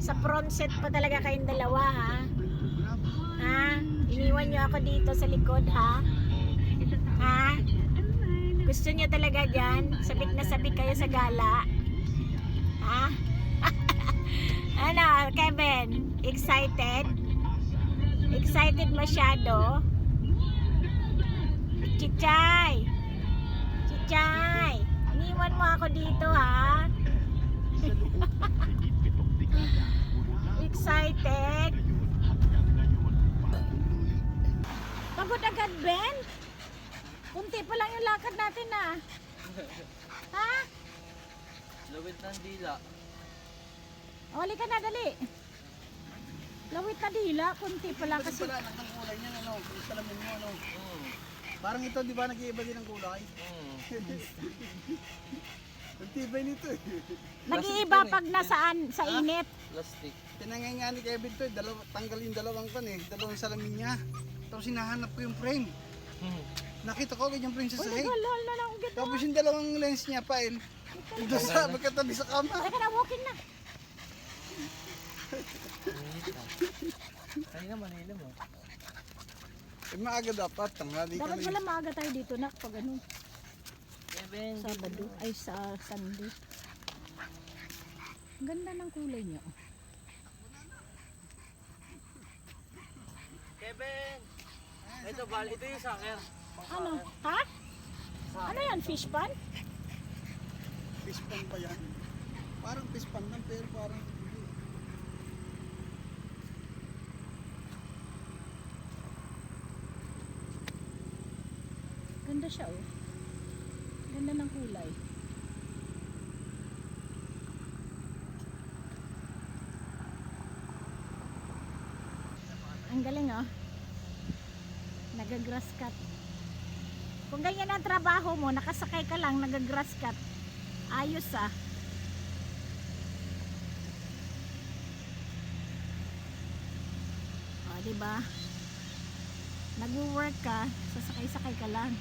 Sa front set pa talaga kayong dalawa, ha? Ha? Iniwan nyo ako dito sa likod, ha? Ha? Gusto nyo talaga dyan? Sabik na sabik kayo sa gala? Ha? Ano, Kevin? Excited? Excited masyado? Chichay! Chichay! Iniwan mo ako dito, ha? Excited? Pagod agad, Ben? Kunti pa lang yung lakad natin, ha? Ha? Lawit ng dila. Huli ka na, dali. Lawit na dila, kunti pa lang kasi. Pala ng kulay niya, ano, yung salamin mo, ano. Parang ito, di ba, nag-iiba din ang kulay? Ang tibay nito eh. Nag-iiba pag nasaan, sa init. Plastic. Tinangay nga ni Kevin to, tanggal yung dalawang pan eh, dalawang salamin niya. Tapos hinahanap ko yung frame. Nakita ko ganyan frame sa Uy, sahig. nagalol na lang. Ganda. Tapos yung dalawang lens niya pa eh, doon sa magkatabi sa kama. Teka na, walking na. Kanina Manila mo. Eh, maaga dapat, tanghali ka Dapat na pala maaga tayo dito na pag ano, Kevin. Sabado. Ay, sa Sunday. Ang ganda ng kulay niya. Oh. Kevin. Ito bal, ito yung soccer. Ano? Ha? Ano yan? Fish pan? fish pan pa yan. Parang fish pan lang, pero parang hindi. Ganda siya, oh. Ganda ng kulay. Ang galing, oh. Nagagrass cut. Kung ganyan ang trabaho mo, nakasakay ka lang, nagagrass cut. Ayos, ah. O, diba? Nag-work ka, sasakay-sakay ka lang.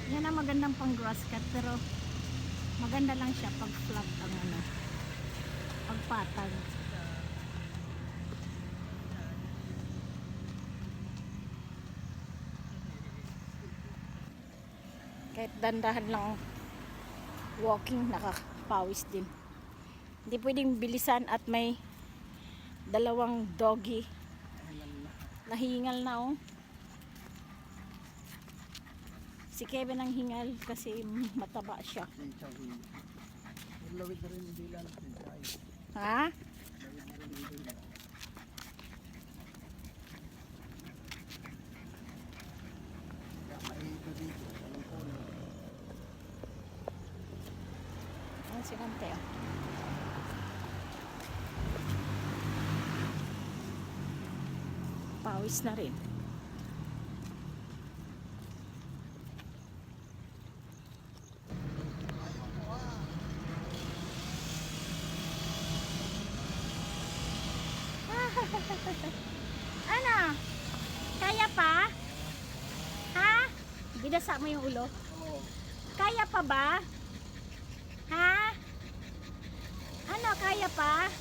Yan ang magandang pang grass cut, pero maganda lang siya pag flat ang ano, pag patag. Kahit dandahan lang walking, nakakapawis din. Hindi pwedeng bilisan at may dalawang doggy. Nahingal na, oh. Si Kevin ang hingal kasi mataba siya. Lawid na rin yung dila. Ha? Maihito dito. Walang kulay. Ang sinante, oh. Pawis na rin. Ano? Kaya pa? Ha? Binasa mo yung ulo? Kaya pa ba? Ha? Ano, kaya pa?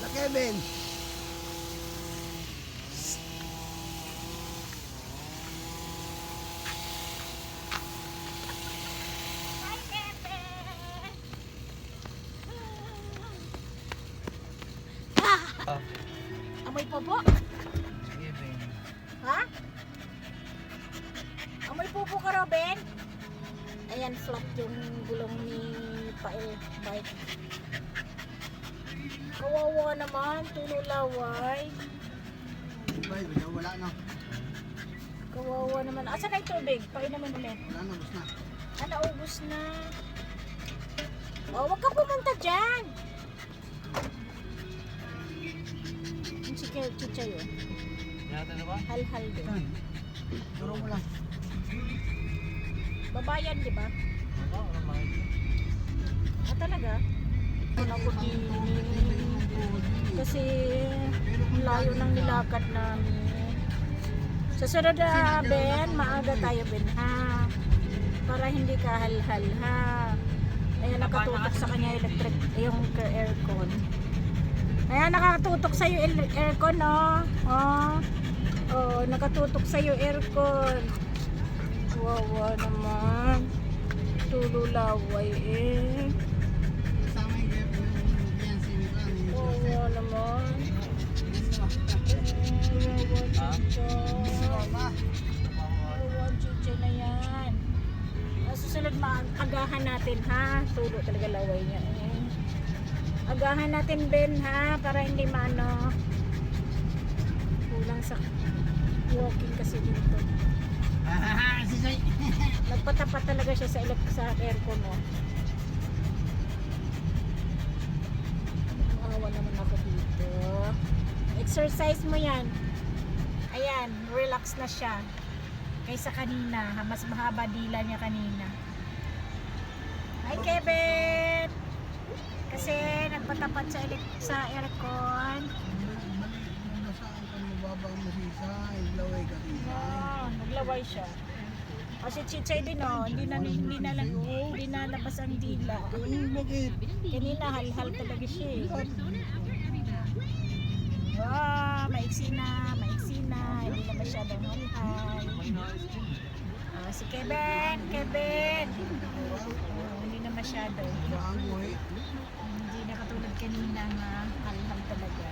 La Kevin! Hi, Kevin! Amoy popo? Kevin. Ha? Amoy popo? ka, Robin? Ayan, flat yung gulong ni bike. Kawawa naman, tululaway. Bay, wala na. Kawawa naman. Asa na yung tubig? Painumin ulit. Wala na, bus na. Naubos na. Oh, wag ka pumunta dyan. Yung chicha yun. Natin na ba? Hal-hal din. Yan. Turo mo lang. Babayan, di ba? Ano? Ano makikita? Ah, talaga? Ako din. Kasi ang layo ng nilakad namin. Sa sunod na, Ben, maaga tayo, Ben, ha? Para hindi ka hal-hal, ha? Ayan, nakatutok sa kanya yung aircon. Ayan, nakatutok sa yung aircon, no? Oh, nakatutok sa yung aircon. Wawa naman. Tululaway, eh. Kasama yung Fiancé ni Rani. Wawa naman. Ha? Mama. Wawa, chicha na yan. Susunod agahan natin, ha? Tulo talaga laway niya, eh. Agahan natin, Ben, ha? Para hindi maano. Kulang sa walking kasi dito. Sisay. Nagpatapat talaga siya sa aircon, oh. Awa naman ako dito. Exercise mo yan. Ayan, relax na siya. Kaysa kanina, mas mahaba dila niya kanina. Hi, Kevin! Kasi nagpatapat sa aircon. Nasaan ka mababa mo sisay? Laway ka sisay. Naglaway siya. Kasi Chichay din, oh, hindi na labas ang dila. Bakit? Kanina hal-hal talaga siya, eh. Wow, maiksi na, hindi na masyadong hal-hal. Si Kevin, hindi na masyado. Bago eh. Hindi na katulad kanina nga hal-hal talaga.